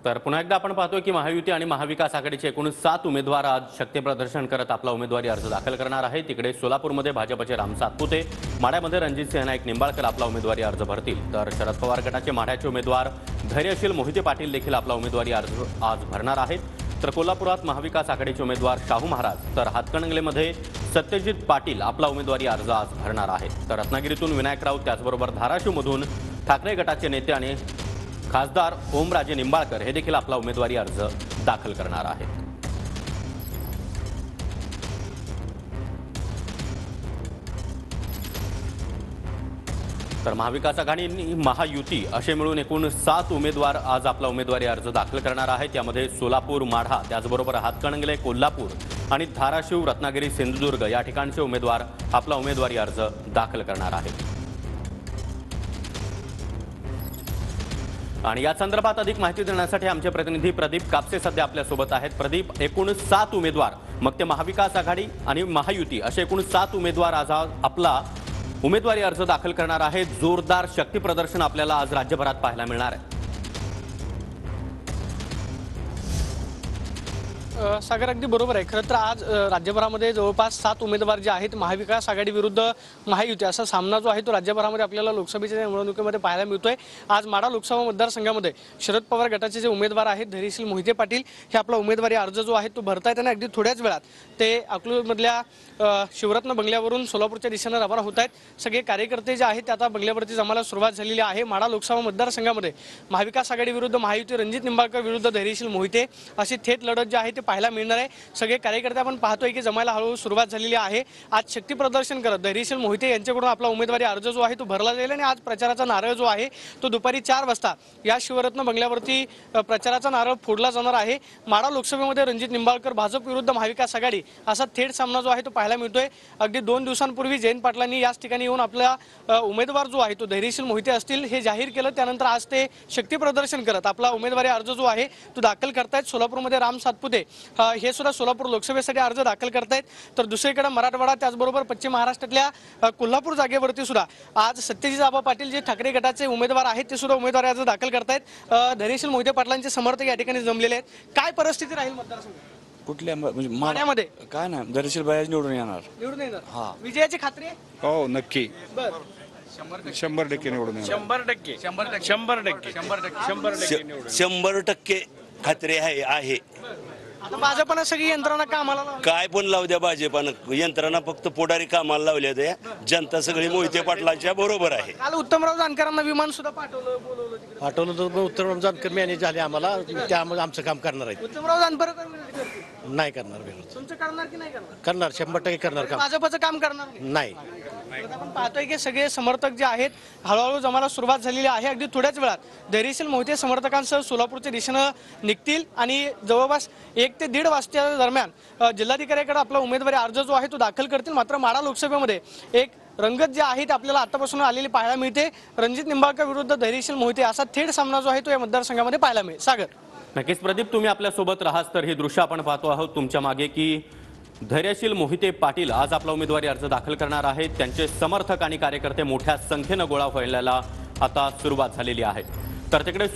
तर पुन्हा एकदा आपण पाहतोय की महायुती आणि महाविकास आघाडीचे एकूण 7 उमेदवार आज शक्ती प्रदर्शन करत आपला उमेदवारी अर्ज दाखल करणार आहे। तिकडे सोलापूरमध्ये भाजपचे राम सातपुते, माढ्यामध्ये रणजितसिंह नाईक निंबाळकर आपला उमेदवारी अर्ज भरतील, तर शरद पवार गटाचे माढ्याचे उमेदवार धैर्यशील मोहिते पाटील देखील आपला उमेदवारी अर्ज आज भरणार आहेत। तर कोल्हापुरात महाविकास आघाडीचे उमेदवार शाहू महाराज, तर हातकणंगलेमध्ये सत्यजित पाटील आपला उमेदवारी अर्ज आज भरणार आहेत। तर रत्नागिरीतून विनायक राऊत, त्याचबरोबर धाराशिवमधून ठाकरे गटाचे नेते आणि खासदार ओमराजे निंबाळकर हे देखील आपला उमेदवारी अर्ज दाखल करणार आहेत। तर महाविकास आघाडी महायुती असे मिळून एकूण 7 उमेदवार आज आपला उमेदवारी अर्ज दाखल करणार आहेत। यामध्ये सोलापूर, माढा, त्याचबरोबर हातकणंगले, कोल्हापूर आणि धाराशिव, रत्नागिरी, सिंधुदुर्ग या ठिकाणचे उमेदवार आपला उमेदवारी अर्ज दाखल करणार आहेत। आणि या संदर्भात अधिक माहिती देण्यासाठी आमचे प्रतिनिधी प्रदीप कापसे सध्या आपल्या सोबत आहेत। प्रदीप, एकूण 7 उमेदवार, मग ते महाविकास आघाडी आणि महायुती असे एकूण 7 उमेदवार आज आपला उमेदवारी अर्ज दाखल करणार आहेत। जोरदार शक्ती प्रदर्शन आपल्याला आज राज्यभरात पाहायला मिळणार आहे। सागर, अगदी बरोबर आहे। खरं तर आज राज्यभरामध्ये जवळपास 7 उमेदवार जे आहेत महाविकास आघाडी विरुद्ध महायुती असा सामना जो आहे तो राज्यभरामध्ये आपल्याला लोकसभेच्या निवडणुकीमध्ये पाहायला मिळतोय। आज माढा लोकसभा मतदारसंघामध्ये शरद पवार गटाचे जे उमेदवार आहेत धैर्यशील मोहिते पाटील हे आपला उमेदवारी अर्ज जो आहे तो भरतायत आणि अगदी थोड्याच वेळात ते अकलूजमधल्या शिवरत्न बंगल्यावरून सोलापूरच्या दिशेने रवाना होत आहेत। सगळे कार्यकर्ते जे आहेत ते आता बंगल्यावरती जमायला सुरुवात झालेली आहे। माढा लोकसभा मतदारसंघामध्ये महाविकास आघाडी विरुद्ध महायुती, रणजित निंबाळकर विरुद्ध धैर्यशील मोहिते अशी थेट लढत जी आहे ते पाहायला मिळणार आहे। सगळे कार्यकर्ते आपण पाहतोय की जमायला हळूहळू सुरुवात झालेली आहे। आज शक्ती प्रदर्शन करत धैर्यशील मोहिते यांच्याकडून आपला उमेदवारी अर्ज जो आहे तो भरला जाईल आणि आज प्रचाराचा नारळ जो आहे तो दुपारी 4 वाजता या शिवरत्न बंगल्यावरती प्रचाराचा नारळ फोडला जाणार आहे। माढा लोकसभेमध्ये रणजित निंबाळकर भाजप विरुद्ध महाविकास आघाडी असा थेट सामना जो आहे तो पाहायला मिळतोय। अगदी 2 दिवसांपूर्वी जयंत पाटलांनी याच ठिकाणी येऊन आपला उमेदवार जो आहे तो धैर्यशील मोहिते असतील हे जाहीर केलं। त्यानंतर आज ते शक्ती प्रदर्शन करत आपला उमेदवारी अर्ज जो आहे तो दाखल करतायत। सोलापूरमध्ये राम सातपुते हे सुद्धा सोलापूर लोकसभेसाठी अर्ज दाखल करतायत। तर दुसरीकडे मराठवाडा त्याचबरोबर पश्चिम महाराष्ट्रातल्या कोल्हापूर जागेवरती सुद्धा आज सत्यजित आबा पाटील जे ठाकरे गटाचे उमेदवार आहेत ते सुद्धा उमेदवारी अर्ज दाखल करतायत। धैर्यशील मोहिते पाटलांचे समर्थक या ठिकाणी जमलेले आहेत। काय परिस्थिती राहील मतदारसंघात? कुठल्या म्हणजे माढ्यामध्ये काय नाही, धैर्यशील बायाच निवडून येणार। निवडून येणार विजयाची खात्री आहे? हो, नक्की बरं, 100% निवडून येणार। 100% खात्री आहे। आता भाजपनं सगळी यंत्रणा कामाला लावली। काय पण लावू द्या, भाजपानं यंत्रणा फक्त पुढारी कामाला लावल्या त्या, जनता सगळी मोहिते पाटलांच्या बरोबर आहे। काल उत्तमराव जानकरांना विमान सुद्धा बोलवलं तिकडे। पाठवलं तर उत्तम जानकर मॅनेज झाले आम्हाला, त्यामुळे आमचं काम करणार आहे। उत्तमराव जानकर विरोध करतील? नाही करणार विरोध, तुमचं करणार की नाही करणार? करणार 100% करणार काम भाजपचं काम करणार नाही। आता आपण पाहतोय की सगळे समर्थक जे आहेत हळूहळू जमायला सुरुवात झालेली आहे। अगदी थोड्याच वेळात धैर्यशील मोहिते समर्थकांसह सोलापूरच्या दिशेनं निघतील आणि जवळपास 1 ते 1.5 वाजता दरम्यान जिल्हाधिकाऱ्याकडे आपला उमेदवारी अर्ज जो आहे तो दाखल करतील। मात्र माढा लोकसभेमध्ये एक रंगत जी आहे ती आपल्याला आतापासून आलेली पाहायला मिळते। रणजित निंबाळकर विरुद्ध धैर्यशील मोहिते असा थेट सामना जो आहे तो या मतदारसंघामध्ये पाहायला मिळेल। सागर, नक्कीच प्रदीप, तुम्ही आपल्या सोबत राहाच तर हे दृश्य आपण पाहतो आहोत तुमच्या मागे की धैर्यशील मोहिते पाटील आज आपला उमेदवारी अर्ज दाखल करणार आहेत। त्यांचे समर्थक आणि कार्यकर्ते मोठ्या संख्येने गोळा व्हायला आता सुरुवात झालेली आहे। तर तिकडे